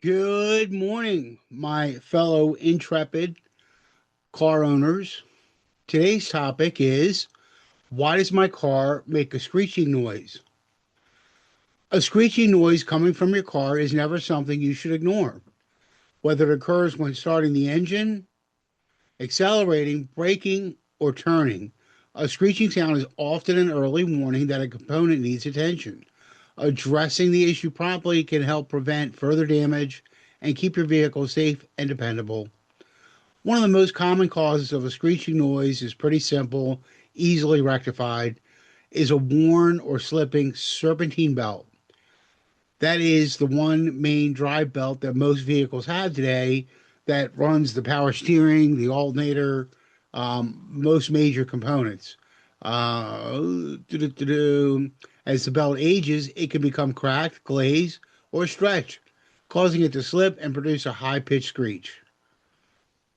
Good morning, my fellow intrepid car owners. Today's topic is, why does my car make a screeching noise? A screeching noise coming from your car is never something you should ignore, whether it occurs when starting the engine, accelerating, braking, or turning. A screeching sound is often an early warning that a component needs attention. Addressing the issue promptly can help prevent further damage and keep your vehicle safe and dependable. One of the most common causes of a screeching noise is pretty simple, easily rectified, is a worn or slipping serpentine belt. That is the one main drive belt that most vehicles have today that runs the power steering, the alternator, most major components. As the belt ages, it can become cracked, glazed, or stretched, causing it to slip and produce a high pitched screech.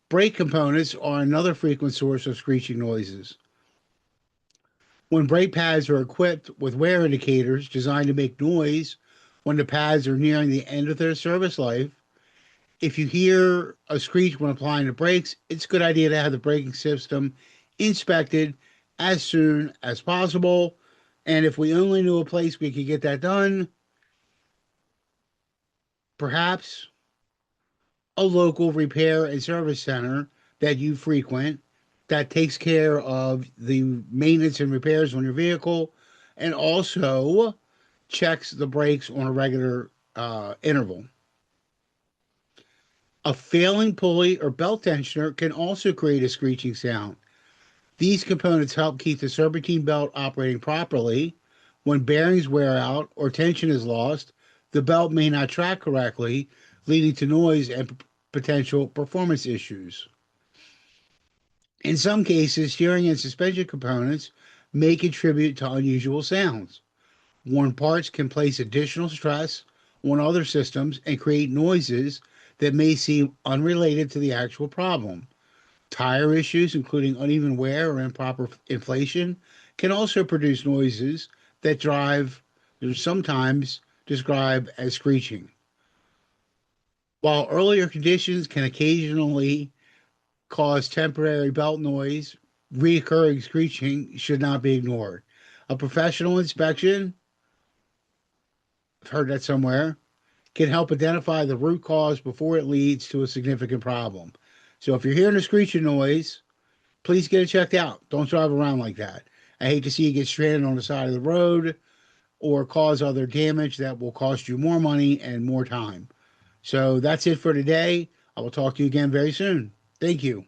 Brake components are another frequent source of screeching noises. When brake pads are equipped with wear indicators designed to make noise when the pads are nearing the end of their service life, if you hear a screech when applying the brakes, it's a good idea to have the braking system inspected as soon as possible. And if we only knew a place we could get that done, perhaps a local repair and service center that you frequent that takes care of the maintenance and repairs on your vehicle and also checks the brakes on a regular interval. A failing pulley or belt tensioner can also create a screeching sound. These components help keep the serpentine belt operating properly. When bearings wear out or tension is lost, the belt may not track correctly, leading to noise and potential performance issues. In some cases, steering and suspension components may contribute to unusual sounds. Worn parts can place additional stress on other systems and create noises that may seem unrelated to the actual problem. Tire issues, including uneven wear or improper inflation, can also produce noises that drive are sometimes described as screeching. While earlier conditions can occasionally cause temporary belt noise, recurring screeching should not be ignored. A professional inspection, I've heard that somewhere, can help identify the root cause before it leads to a significant problem. So if you're hearing a screeching noise, please get it checked out. Don't drive around like that. I hate to see you get stranded on the side of the road or cause other damage that will cost you more money and more time. So that's it for today. I will talk to you again very soon. Thank you.